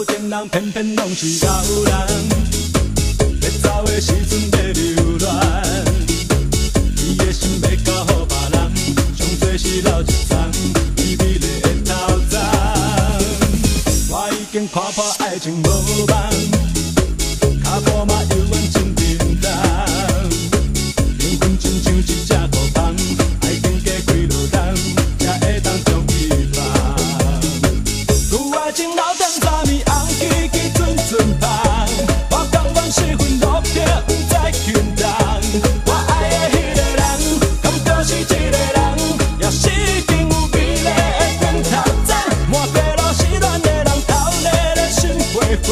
无情人偏偏拢是老人，要走的时阵要留恋，伊的心要交予别人，上多是留一丛美丽的头鬃。我已经看破爱情无望，脚步嘛犹原真平淡，缘分亲像一只孤蜂，爱经过几落冬，才会当将伊放。旧爱情留长10年，红旗旗阵阵香，我甘愿失魂落魄，不再轻重。我爱的迄个人，敢就是这个人，也是已经有美丽的长头鬃，满地都是恋的人，头热的心灰灰。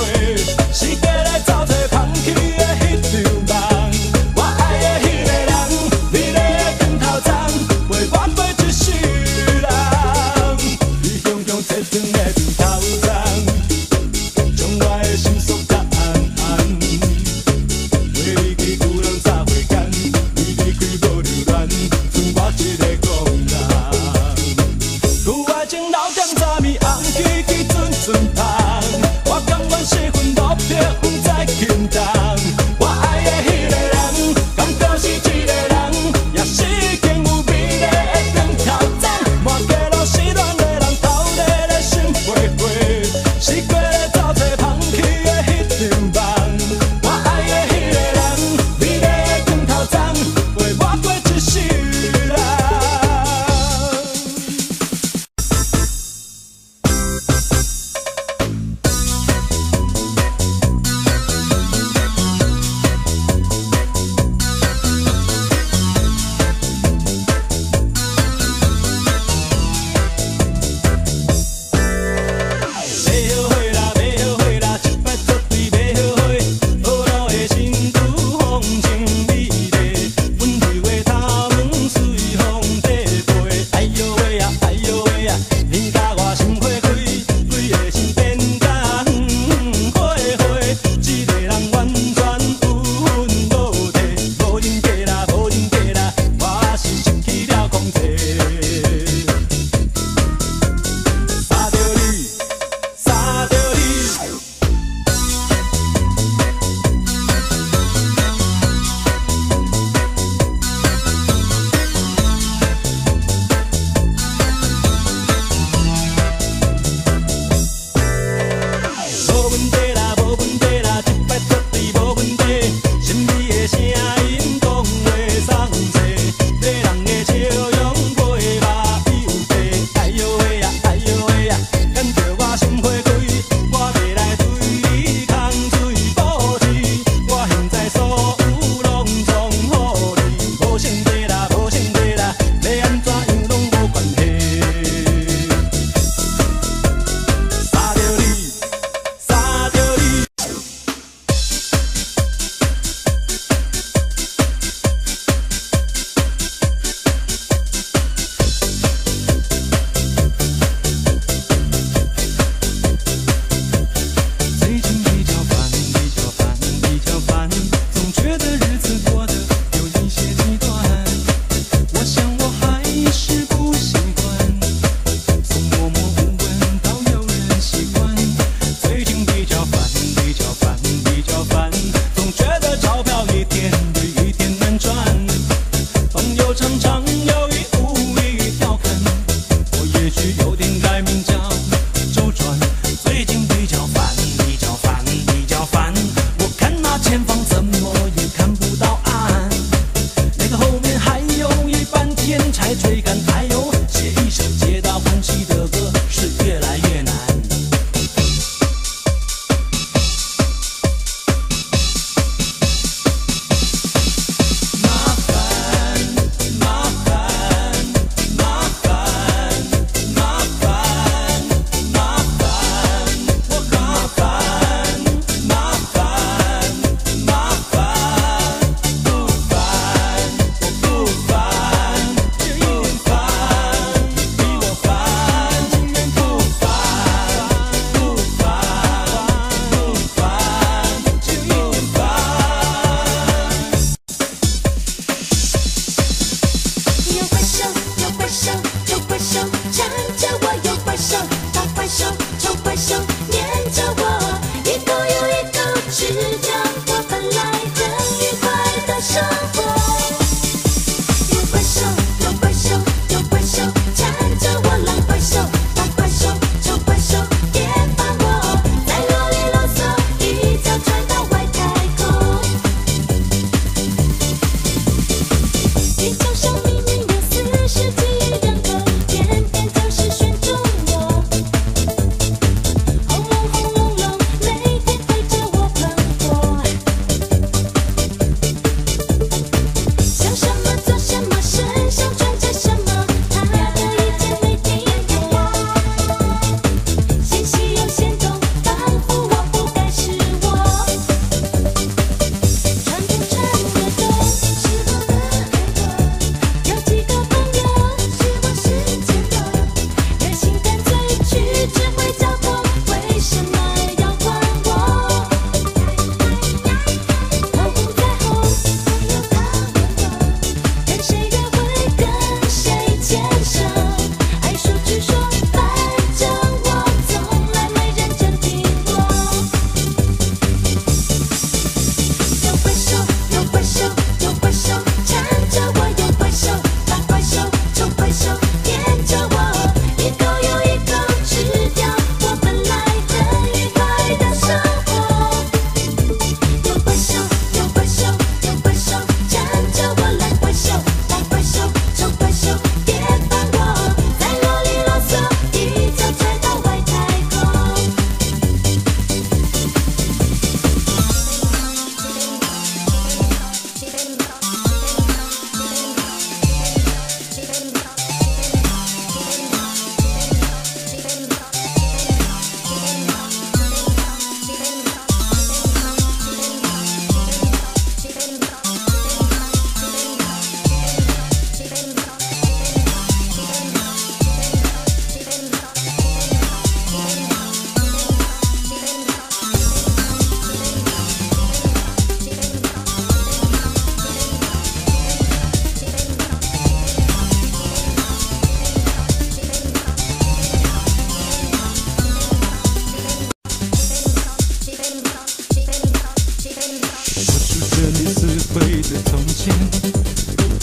现，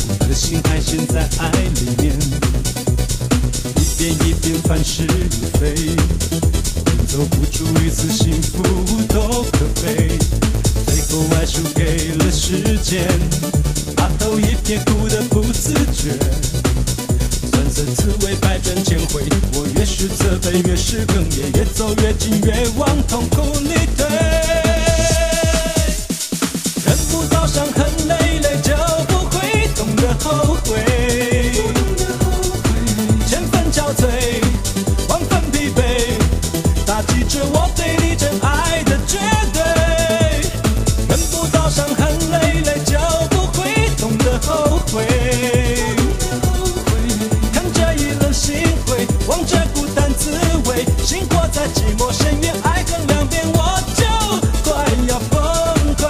我的心还陷在爱里面，一遍一遍凡事已非，走不出一次幸福都可悲，最后还输给了时间，把头一片哭得不自觉。酸涩滋味百转千回，我越是责备越是哽咽，越走越近越往痛苦里退。人不到伤痕累累就不会懂得后悔，千分憔悴，万分疲惫，打击着我对你真爱的绝对。人不到伤痕累累就不会懂得后悔，看着意冷心灰，望着孤单滋味，心活在寂寞深渊，爱恨两边我就快要崩溃。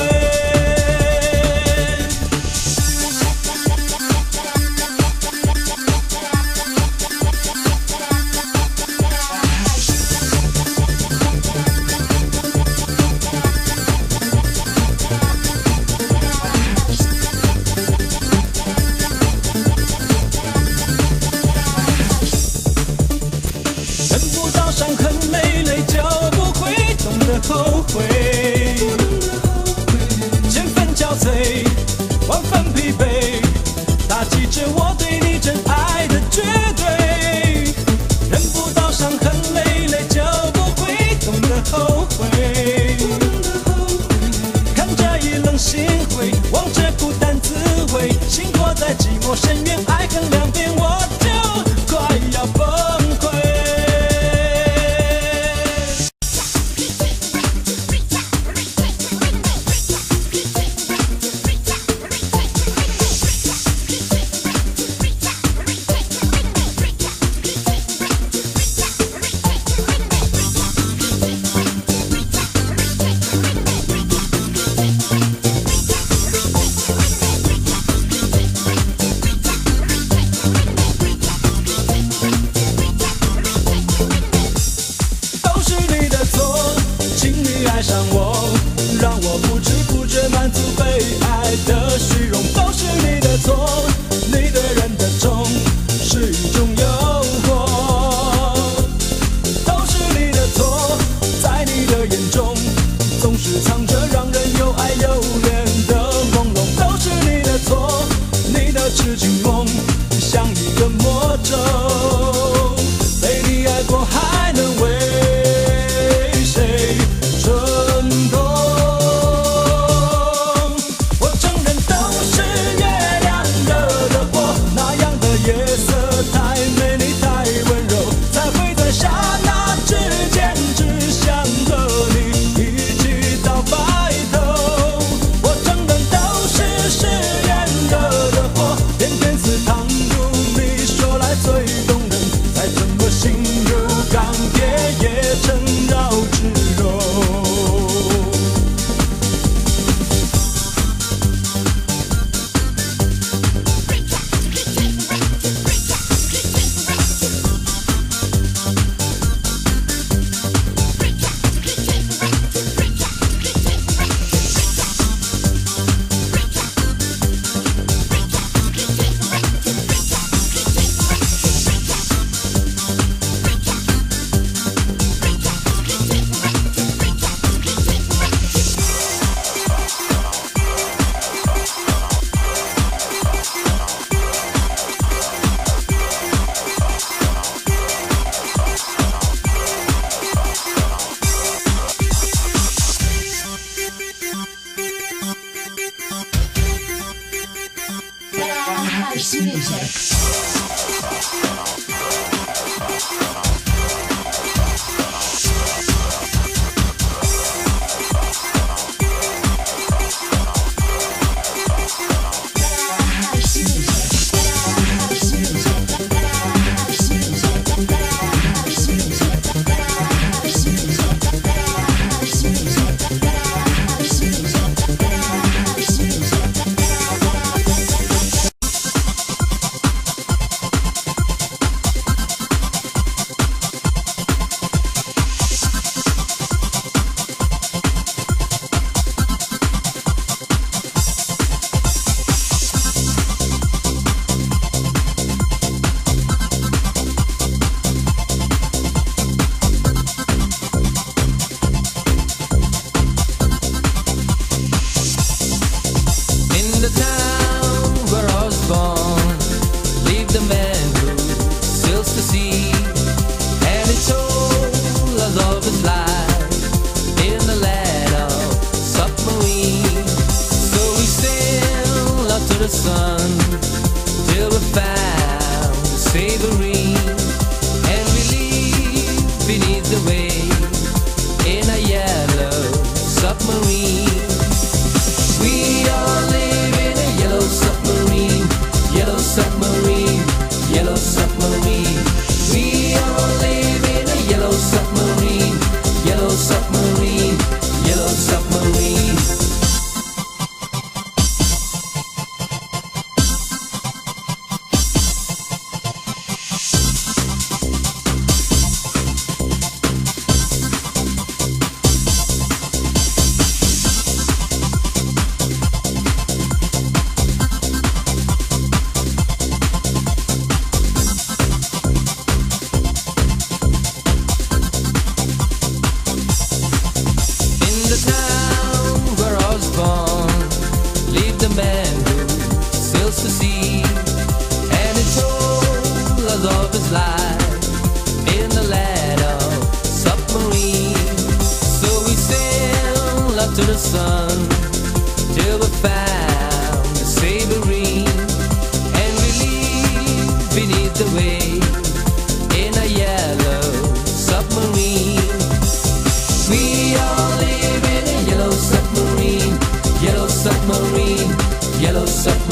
人不到伤痕累累就不会懂得后悔，千分憔悴，万分疲惫，打击着我对你真爱的绝对。人不到伤痕累累就不会懂得后悔，看着意冷心灰，望着孤单滋味，心活在寂寞深渊，爱恨两边我就快要崩溃。都是你的错，请你爱上我，让我不知不觉满足被爱的虚荣。都是你的错，你对人的宠是一种诱惑。都是你的错，在你的眼中总是藏着让人又爱又怜的朦胧。都是你的错，你的痴情梦像一个魔咒，被你爱过还能为谁春冬？我承认都是月亮惹的祸，那样的夜色太美丽太温柔，才会在刹那之间只想和你一起到白头。我承认都是誓言惹的祸，偏偏似糖如你说来最动人，再怎么心如钢铁也成绕指柔。House music. submarine. We all live in a yellow submarine, yellow submarine, yellow submarine. We all live in a yellow submarine, yellow submarine, yellow submarine. In the town where I was born lived a man who sails the sea, and he told us of his life in the land of submarine. So we sailed up to the sun till we found the submarine, and we lived beneath the waves in a yellow submarine. We all live in a yellow submarine, yellow submarine, yellow submarine.